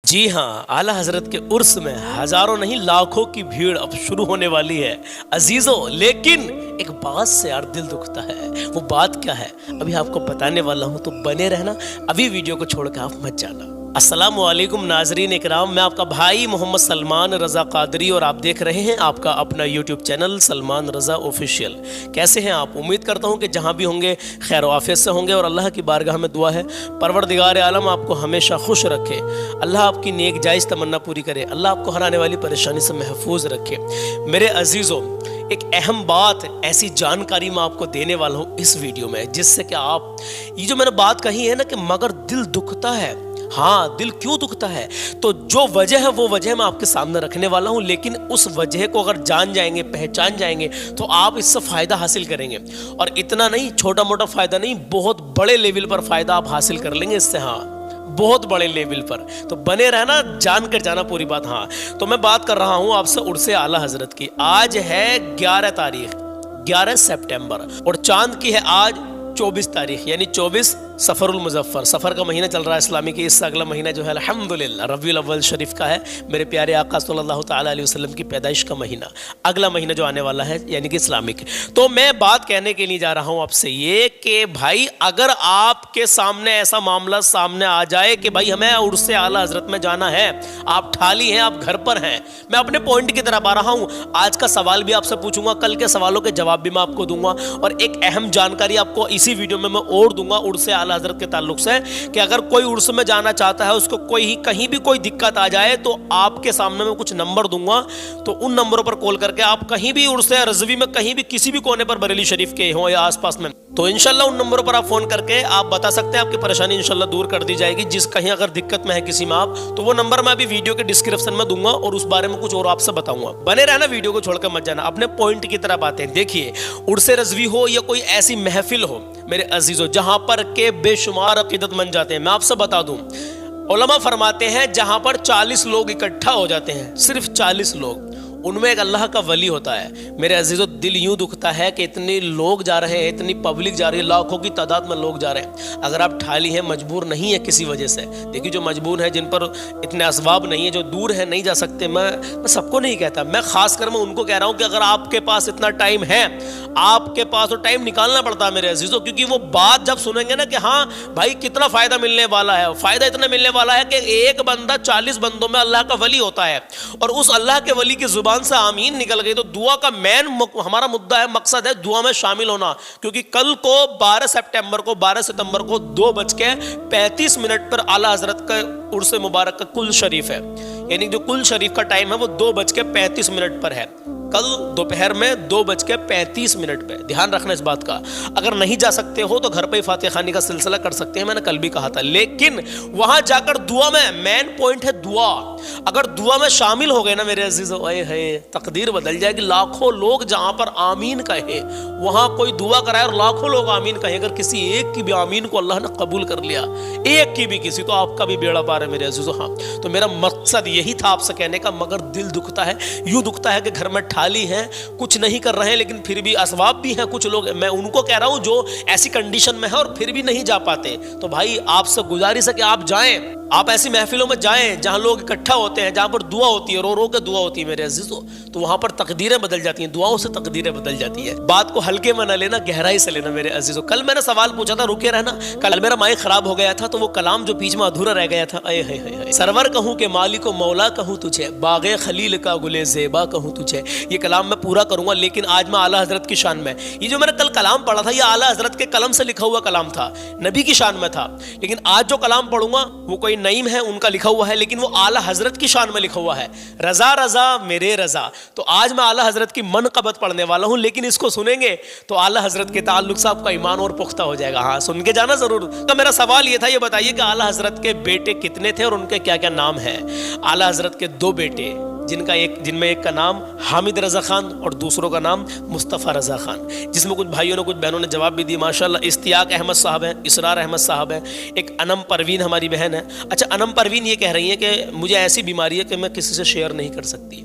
جی ہاں، اعلیٰ حضرت کے عرس میں ہزاروں نہیں لاکھوں کی بھیڑ اب شروع ہونے والی ہے عزیزوں، لیکن ایک بات سے یار دل دکھتا ہے۔ وہ بات کیا ہے ابھی آپ کو بتانے والا ہوں، تو بنے رہنا، ابھی ویڈیو کو چھوڑ کے آپ مت جانا۔ السلام علیکم ناظرین اکرام، میں آپ کا بھائی محمد سلمان رضا قادری اور آپ دیکھ رہے ہیں آپ کا اپنا یوٹیوب چینل سلمان رضا آفیشیل۔ کیسے ہیں آپ؟ امید کرتا ہوں کہ جہاں بھی ہوں گے خیر و عافیت سے ہوں گے، اور اللہ کی بارگاہ میں دعا ہے پروردگار عالم آپ کو ہمیشہ خوش رکھے، اللہ آپ کی نیک جائز تمنا پوری کرے، اللہ آپ کو ہر آنے والی پریشانی سے محفوظ رکھے۔ میرے عزیزوں، ایک اہم بات، ایسی جانکاری میں آپ کو دینے والا ہوں اس ویڈیو میں، جس سے کہ آپ یہ جو میں نے بات کہی ہے نا کہ مگر دل دکھتا ہے، ہاں دل کیوں دکھتا ہے، تو جو وجہ ہے وہ وجہ میں آپ کے سامنے رکھنے والا ہوں، لیکن اس وجہ کو اگر جان جائیں گے، پہچان جائیں گے، تو آپ اس سے فائدہ حاصل کریں گے، اور اتنا نہیں، چھوٹا موٹا فائدہ نہیں، بہت بڑے لیول پر فائدہ آپ حاصل کر لیں گے اس سے، ہاں بہت بڑے لیول پر۔ تو بنے رہنا، جان کر جانا پوری بات۔ ہاں تو میں بات کر رہا ہوں آپ سے عرس اعلیٰ حضرت کی۔ آج ہے 11 تاریخ، 11 سپٹمبر، اور چاند کی ہے آج 24 تاریخ، یعنی 24 سفر المظفر، سفر کا مہینہ چل رہا ہے اسلامی کی۔ اس سے اگلا مہینہ جو ہے الحمدللہ ربیع الاول شریف کا ہے، میرے پیارے آقا صلی اللہ تعالیٰ علیہ وسلم کی پیدائش کا مہینہ، اگلا مہینہ جو آنے والا ہے یعنی کہ اسلامک۔ تو میں بات کہنے کے لیے جا رہا ہوں آپ سے یہ کہ بھائی اگر آپ کے سامنے ایسا معاملہ سامنے آ جائے کہ بھائی ہمیں عرس اعلیٰ حضرت میں جانا ہے، آپ ٹھالی ہیں، آپ گھر پر ہیں، میں اپنے پوائنٹ کی طرف آ رہا ہوں، آج کا سوال بھی آپ سے پوچھوں گا، کل کے سوالوں کے جواب بھی میں آپ کو دوں گا، اور ایک اہم جانکاری آپ کو اسی ویڈیو میں اور دوں گا عرس اعلیٰ حضرت کے تعلق سے، کہ اگر کوئی عرس میں جانا چاہتا ہے، اس کو کہیں بھی کوئی دقت آ جائے، تو آپ کے سامنے میں کچھ نمبر دوں گا، تو ان نمبروں پر کال کر کے آپ کہیں بھی عرس رضوی میں کہیں بھی کسی بھی کونے پر بریلی شریف کے ہوں یا آس پاس میں، تو انشاءاللہ ان نمبروں پر آپ فون کر کے آپ بتا سکتے ہیں، آپ کی پریشانی انشاءاللہ دور کر دی جائے گی۔ جس کہیں اگر دقت میں ہے کسی میں آپ، تو وہ نمبر میں ابھی ویڈیو کے ڈسکرپشن میں دوں گا، اور اس بارے میں کچھ اور آپ سے بتاؤں گا۔ بنے رہنا، ویڈیو کو چھوڑ کر مت جانا، اپنے پوائنٹ کی طرف آتے ہیں۔ دیکھیے، عرس رضوی ہو یا کوئی ایسی محفل ہو میرے عزیزوں جہاں پر کے بے شمار عقیدت من جاتے ہیں، میں آپ سے بتا دوں، علماء فرماتے ہیں جہاں پر 40 لوگ اکٹھا ہو جاتے ہیں، صرف 40 لوگ، ان میں ایک اللہ کا ولی ہوتا ہے۔ میرے عزیزو، دل یوں دکھتا ہے کہ اتنے لوگ جا رہے ہیں، اتنی پبلک جا رہی ہے، لاکھوں کی تعداد میں لوگ جا رہے ہیں، اگر آپ ٹھالی ہیں، مجبور نہیں ہے کسی وجہ سے، دیکھیے جو مجبور ہے، جن پر اتنے اسباب نہیں ہیں، جو دور ہیں، نہیں جا سکتے، میں سب کو نہیں کہتا، میں خاص کر میں ان کو کہہ رہا ہوں کہ اگر آپ کے پاس اتنا ٹائم ہے، آپ کے پاس تو ٹائم نکالنا پڑتا ہے میرے عزیزو، کیونکہ وہ بات جب سنیں گے نا کہ ہاں بھائی کتنا فائدہ ملنے والا ہے، فائدہ اتنا ملنے والا ہے کہ ایک بندہ 40 بندوں میں اللہ کا ولی ہوتا ہے، اور اس اللہ کے ولی کی زبان سے آمین نکل گئی، تو دعا کا مین ہمارا مدعا ہے، مقصد ہے دعا میں شامل ہونا، کیونکہ کل کو 12 ستمبر کو 2:35 پر اعلیٰ حضرت کا عرس مبارک کا کل شریف ہے، یعنی جو کل شریف کا ٹائم ہے وہ 2:35 پر ہے، کل دوپہر میں 2:35 پہ، دھیان رکھنا اس بات کا۔ اگر نہیں جا سکتے ہو تو گھر پہ ہی فاتحہ خوانی کا سلسلہ کر سکتے ہیں، میں نے کل بھی کہا تھا، لیکن وہاں جا کر دعا میں مین پوائنٹ ہے دعا، اگر دعا میں شامل ہو گئے نا میرے عزیزو، اے ہے تقدیر بدل جائے گی۔ لاکھوں لوگ جہاں پر آمین کہے، وہاں کوئی دعا کرائے اور لاکھوں لوگ آمین کہے، اگر کسی ایک کی بھی آمین کو اللہ نے قبول کر لیا، ایک کی بھی کسی، تو آپ کا بھی بیڑا پار ہے میرے عزیزو۔ ہاں تو میرا مقصد یہی تھا آپ سے کہنے کا، مگر دل دکھتا ہے، یوں دکھتا ہے کہ گھر میں ٹھالی ہیں، کچھ نہیں کر رہے ہیں، لیکن پھر بھی اسباب بھی ہیں، کچھ لوگ، میں ان کو کہہ رہا ہوں جو ایسی کنڈیشن میں ہے اور پھر بھی نہیں جا پاتے، تو بھائی آپ سے گزارش ہے کہ آپ جائیں، آپ ایسی محفلوں میں جائیں جہاں لوگ اکٹھا ہوتے ہیں، جہاں پر دعا ہوتی ہے، رو رو کے دعا ہوتی ہے میرے عزیزو، تو وہاں پر تقدیریں بدل جاتی ہیں، دعاؤں سے تقدیریں بدل جاتی ہیں۔ بات کو ہلکے میں نہ لینا، گہرائی سے لینا میرے عزیزو۔ کل میں نے سوال پوچھا تھا، رکے رہنا، کل میرا مائک خراب ہو گیا تھا، تو وہ کلام جو بیچ میں ادھورا رہ گیا تھا، اے ہے سرور کہوں کہ مالک و مولا کہوں تجھے، باغ خلیل کا گلے زیبا کہوں تجھے، یہ کلام میں پورا کروں گا، لیکن آج میں اعلیٰ حضرت کی شان میں، یہ جو میں نے کل کلام پڑھا تھا، یہ اعلیٰ حضرت کے قلم سے لکھا ہوا کلام تھا، نبی کی شان میں تھا، لیکن آج جو کلام پڑھوں گا وہ کوئی نعیم ہے ان کا لکھا ہوا ہے، لیکن وہ اعلیٰ حضرت کی شان میں لکھا ہوا ہے، رضا رضا میرے رضا۔ تو آج میں اعلیٰ حضرت کی منقبت پڑھنے والا ہوں، لیکن اس کو سنیں گے تو اعلیٰ حضرت کے تعلق سے آپ کا ایمان اور پختہ ہو جائے گا، ہاں سن کے جانا ضرور۔ تو میرا سوال یہ تھا، یہ بتائیے کہ اعلیٰ حضرت کے بیٹے کتنے تھے اور ان کے کیا کیا نام ہے؟ اعلیٰ حضرت کے 2 بیٹے، جن میں ایک کا نام حامد رضا خان اور دوسروں کا نام مصطفیٰ رضا خان، جس میں کچھ بھائیوں نے کچھ بہنوں نے جواب بھی دی ماشاءاللہ۔ اشتیاق احمد صاحب ہیں، اسرار احمد صاحب ہیں، ایک انم پروین ہماری بہن ہے۔ اچھا، انم پروین یہ کہہ رہی ہیں کہ مجھے ایسی بیماری ہے کہ میں کسی سے شیئر نہیں کر سکتی،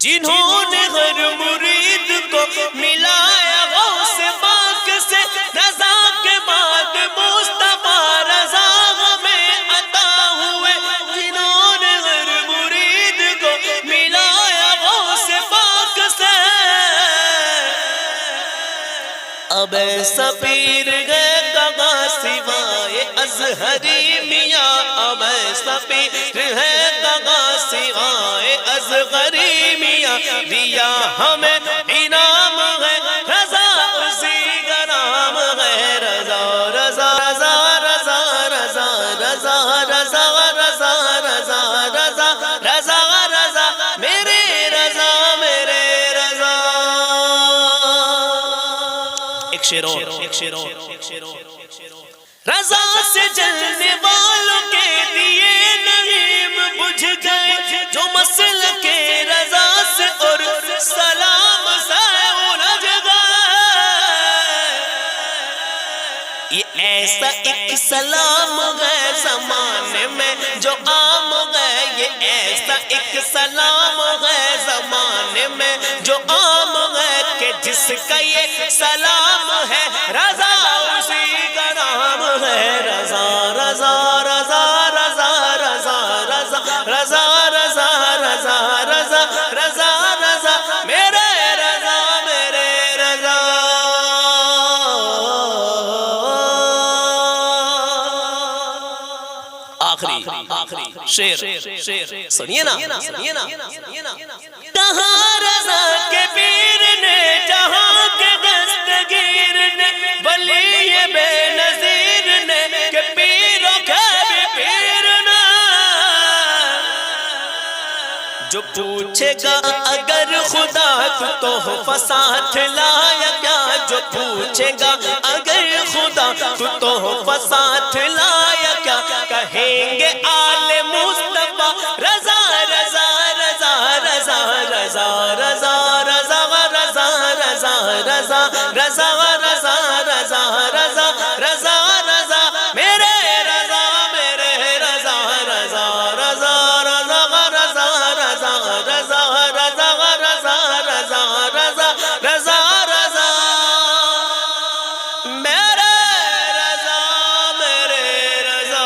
جنہوں نے ہر مرید کو ملایا غوث پاک سے، رضا کے بعد مصطفیٰ رضا ہمیں عطا ہوئے، جنہوں نے ہر مرید کو ملایا غوث پاک سے، اب ایسا پیر ہے کہاں سوائے ازہری میاں، اب ایسا پیر ہے کہاں سوائے ازہری میاں، دیا ہمیں انعام ہے رضا اسی کا نام ہے، رضا رضا رضا رضا رضا رضا رضا رضا رضا رضا رضا رضا میرے رضا میرے رضا۔ ایک شعر اور رضا سے جلنے والوں کے لیے نعیم بجھ گئے، جو مسل کے رضا سے اور سلام سے الجھ گئے، یہ ایسا ایک سلام ہے زمانے میں جو عام ہے، یہ ایسا ایک سلام ہے زمانے میں جو عام ہے، کہ جس کا یہ سلام ہے رضا اسی کا نام ہے، رضا رضا رضا رضا رضا رضا رضا رضا رضا رضا رضا رضا میرے رضا میرے رضا۔ آخری شعر سنیے نا، کہاں رضا کے پیر نے، جہاں کے دستگیر نے، ولی بے نظیر نے، کہ پیروں کے بھی پیر نے، جو پوچھے گا اگر خدا تو تحفہ ساتھ لایا کیا، جو پوچھے گا اگر خدا تو تحفہ ساتھ لایا کیا، کہیں گے آل مصطفیٰ رضا رضا رضا رضا رضا رضا رضا رضا رضا رضا رضا رضا رضا رضا رضا رضا میرے رضا میرے رضا رضا رضا رضا رضا رضا رضا رضا رضا رضا رضا رضا رضا میرے رضا میرے رضا۔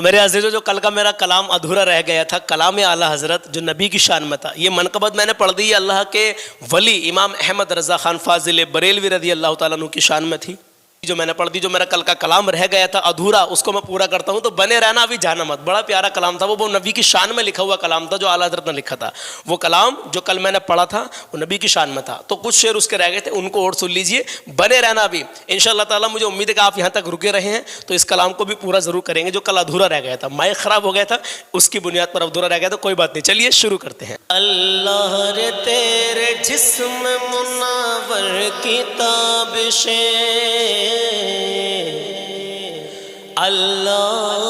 میرے عزیزو، جو کل کا میرا کلام ادھورا رہ گیا تھا، کلام اعلیٰ حضرت جو نبی کی شان میں تھا، یہ منقبت میں نے پڑھ دی، اللہ کے ولی امام احمد رضا خان فاضل بریلوی رضی اللہ تعالیٰ عنہ کی شان میں تھی، جو میں نے پڑھ دی۔ جو میرا کل کا کلام رہ گیا تھا ادھورا، اس کو میں پورا کرتا ہوں، تو بنے رہنا ابھی جانا مت۔ بڑا پیارا کلام تھا وہ نبی کی شان میں لکھا ہوا کلام تھا جو اعلیٰ حضرت نے لکھا تھا۔ وہ کلام جو کل میں نے پڑھا تھا وہ نبی کی شان میں تھا، تو کچھ شعر اس کے رہ گئے تھے، ان کو اور سن لیجئے، بنے رہنا ابھی انشاءاللہ تعالیٰ۔ مجھے امید ہے کہ آپ یہاں تک رکے رہے ہیں تو اس کلام کو بھی پورا ضرور کریں گے۔ جو کل ادھورا رہ گیا تھا، مائک خراب ہو گیا تھا، اس کی بنیاد پر ادھورا رہ گیا تھا، کوئی بات نہیں، چلیے شروع کرتے ہیں۔ اللہ رے تیرے جسم منور کی تابشیں، اللہ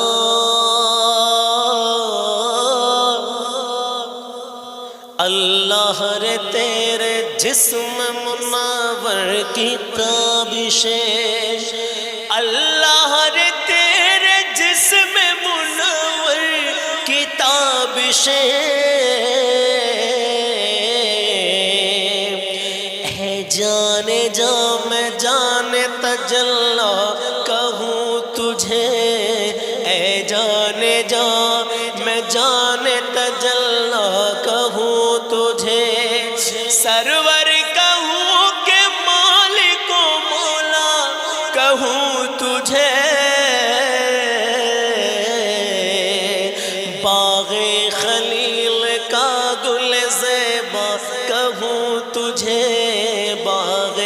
اللہ رے تیرے جسم منور کی تابشیں، اللہ رے تیرے جسم منور کی تابشیں، اے جانے جا میں جانے تجلا کہوں تجھے، اے جانے جا میں جانے تجلا کہوں تجھے، سرور کہوں کہ مالک و مولا کہوں تجھے، باغ خلیل کا گل زیبا کہوں تجھے، باغ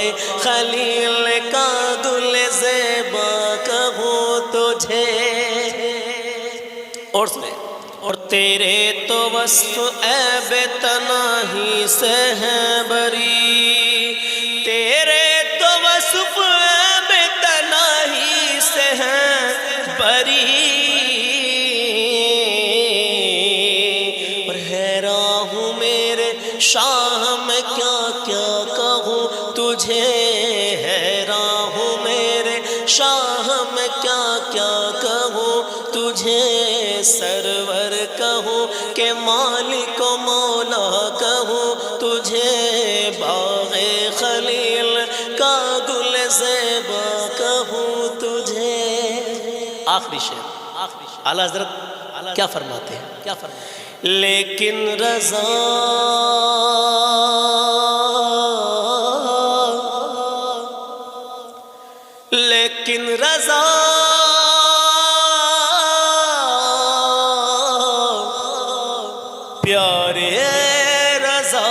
خلیل کا گل زیبا کہوں تجھے۔ اور سنیں، اور تیرے تو وصف عیب تناہی سے ہے بری، تیرے تو وصف عیب تناہی سے ہے بری، اور حیران ہوں میرے شاہ میں کیا کیا کہوں تجھے، حیران ہوں میرے شاہ میں کیا کیا کہوں تجھے، کو مولا کہوں تجھے، باغ خلیل کا گل زیبا کہوں تجھے۔ آخری شعر اعلیٰ حضرت کیا فرماتے ہیں؟ لیکن رضا پیارے رضا،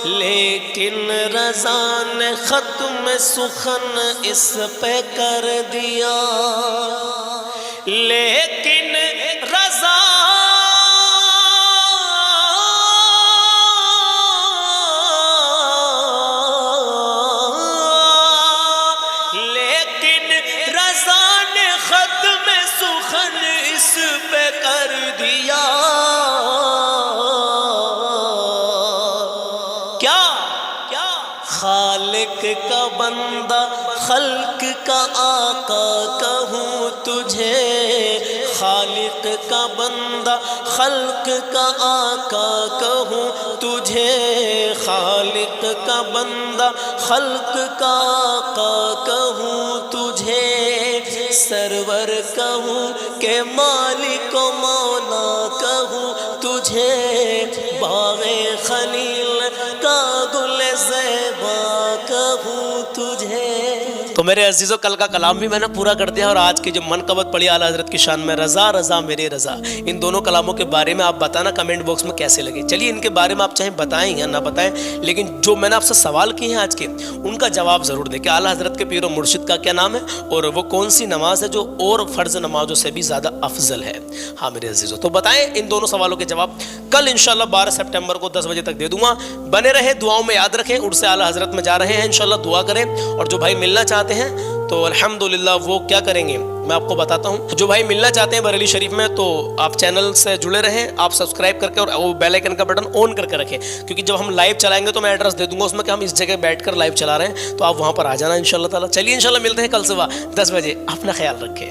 لیکن رضا نے ختم سخن اس پہ کر دیا، لیکن رضا نے ختم سخن اس پہ کر دیا۔ کیا خالق کا بندہ خلق کا آقا کہوں تجھے، خالق کا بندہ خلق کا آقا کہوں تجھے، خالق کا بندہ خلق کا آقا کہوں تجھے، سرور کہوں کہ مالک و مولا کہوں تجھے، باغ خلیل کا گل زیبا کہوں تجھے۔ تو میرے عزیزو کل کا کلام بھی میں نے پورا کر دیا، اور آج کی جو منقبت پڑھی اعلیٰ حضرت کی شان میں، رضا رضا میرے رضا، ان دونوں کلاموں کے بارے میں آپ بتانا کمنٹ باکس میں کیسے لگے۔ چلیے ان کے بارے میں آپ چاہیں بتائیں یا نہ بتائیں، لیکن جو میں نے آپ سے سوال کیے ہیں آج کے، ان کا جواب ضرور دیں کہ اعلیٰ حضرت کے پیر و مرشد کا کیا نام ہے، اور وہ کون سی نماز ہے جو اور فرض نمازوں سے بھی زیادہ افضل ہے۔ ہاں میرے عزیزو، تو بتائیں ان دونوں سوالوں کے جواب، کل انشاءاللہ 12 سپٹمبر کو 10 بجے تک دے دوں گا۔ بنے رہے دعاؤں میں، یاد رکھیں عرس اعلیٰ حضرت میں جا رہے ہیں، انشاءاللہ دعا کریں، اور جو بھائی ملنا چاہتے ہیں تو الحمدللہ وہ کیا کریں گے میں آپ کو بتاتا ہوں۔ جو بھائی ملنا چاہتے ہیں بریلی شریف میں، تو آپ چینل سے جڑے رہیں، آپ سبسکرائب کر کے اور وہ بیل آئیکن کا بٹن آن کر کے رکھیں، کیونکہ جب ہم لائیو چلائیں گے تو میں ایڈریس دے دوں گا اس میں کہ ہم اس جگہ بیٹھ کر لائیو چلا رہے ہیں، تو آپ وہاں پر آ جانا انشاءاللہ تعالیٰ۔ چلیے انشاءاللہ ملتے ہیں کل صبح 10 بجے، اپنا خیال رکھیں۔